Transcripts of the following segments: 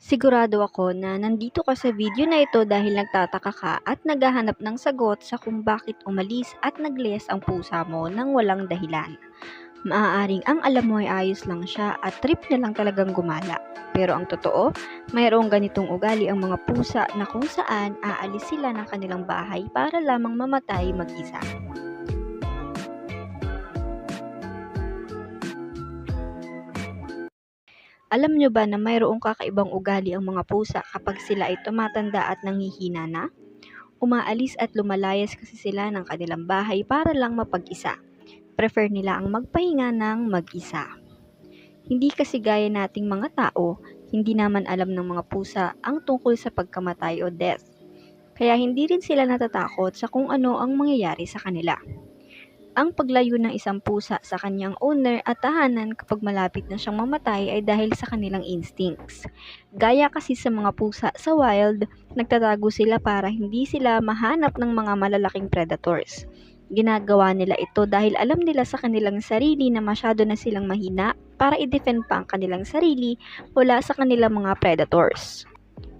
Sigurado ako na nandito ka sa video na ito dahil nagtataka ka at naghahanap ng sagot sa kung bakit umalis at nagliyas ang pusa mo nang walang dahilan. Maaaring ang alam mo ay ayos lang siya at trip na lang talagang gumala. Pero ang totoo, mayroong ganitong ugali ang mga pusa na kung saan aalis sila ng kanilang bahay para lamang mamatay mag-isa. Alam nyo ba na mayroong kakaibang ugali ang mga pusa kapag sila ay tumatanda at nanghihina na? Umaalis at lumalayas kasi sila ng kanilang bahay para lang mapag-isa. Prefer nila ang magpahinga ng mag-isa. Hindi kasi gaya nating mga tao, hindi naman alam ng mga pusa ang tungkol sa pagkamatay o death. Kaya hindi rin sila natatakot sa kung ano ang mangyayari sa kanila. Ang paglayo ng isang pusa sa kanyang owner at tahanan kapag malapit na siyang mamatay ay dahil sa kanilang instincts. Gaya kasi sa mga pusa sa wild, nagtatago sila para hindi sila mahanap ng mga malalaking predators. Ginagawa nila ito dahil alam nila sa kanilang sarili na masyado na silang mahina para i-defend pa ang kanilang sarili mula sa kanilang mga predators.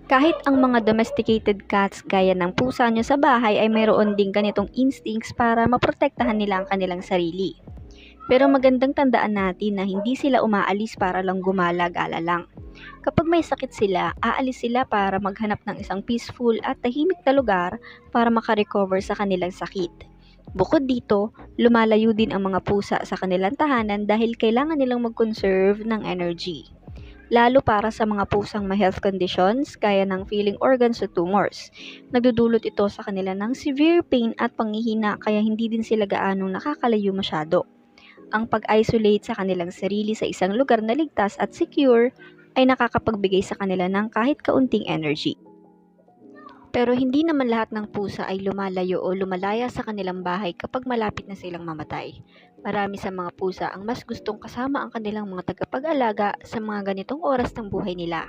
Kahit ang mga domesticated cats gaya ng pusa nyo sa bahay ay mayroon ding ganitong instincts para maprotektahan nila ang kanilang sarili. Pero magandang tandaan natin na hindi sila umaalis para lang gumala-gala lang. Kapag may sakit sila, aalis sila para maghanap ng isang peaceful at tahimik na lugar para makarecover sa kanilang sakit. Bukod dito, lumalayo din ang mga pusa sa kanilang tahanan dahil kailangan nilang mag-conserve ng energy. Lalo para sa mga pusang may health conditions gaya ng feeling organs o tumors. Nagdudulot ito sa kanila ng severe pain at panghihina kaya hindi din sila gaanong nakakalayo masyado. Ang pag-isolate sa kanilang sarili sa isang lugar na ligtas at secure ay nakakapagbigay sa kanila ng kahit kaunting energy. Pero hindi naman lahat ng pusa ay lumalayo o lumalaya sa kanilang bahay kapag malapit na silang mamatay. Marami sa mga pusa ang mas gustong kasama ang kanilang mga tagapag-alaga sa mga ganitong oras ng buhay nila.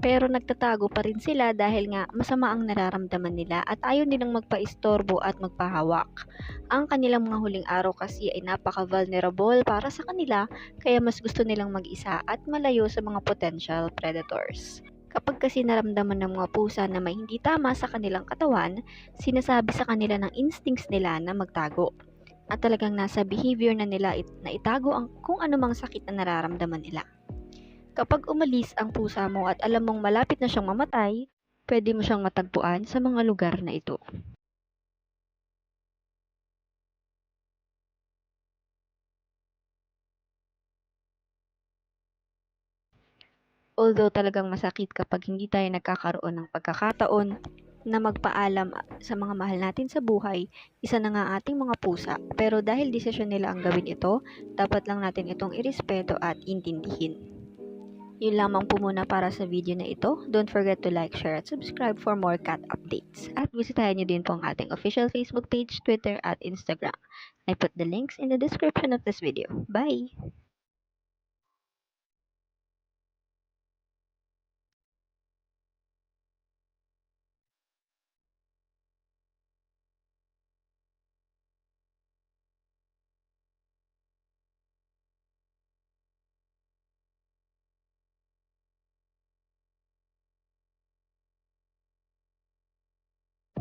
Pero nagtatago pa rin sila dahil nga masama ang nararamdaman nila at ayaw nilang magpaistorbo at magpahawak. Ang kanilang mga huling araw kasi ay napaka-vulnerable para sa kanila kaya mas gusto nilang mag-isa at malayo sa mga potential predators. Kapag kasi naramdaman ng mga pusa na may hindi tama sa kanilang katawan, sinasabi sa kanila ng instincts nila na magtago. At talagang nasa behavior na nila na itago ang kung anumang sakit na nararamdaman nila. Kapag umalis ang pusa mo at alam mong malapit na siyang mamatay, pwede mo siyang matagpuan sa mga lugar na ito. Although talagang masakit kapag hindi tayo nagkakaroon ng pagkakataon na magpaalam sa mga mahal natin sa buhay, isa na nga ating mga pusa. Pero dahil desisyon nila ang gawin ito, dapat lang natin itong irespeto at intindihin. Yun lamang po muna para sa video na ito. Don't forget to like, share, at subscribe for more cat updates. At bisitahin nyo din po ang ating official Facebook page, Twitter, at Instagram. I put the links in the description of this video. Bye!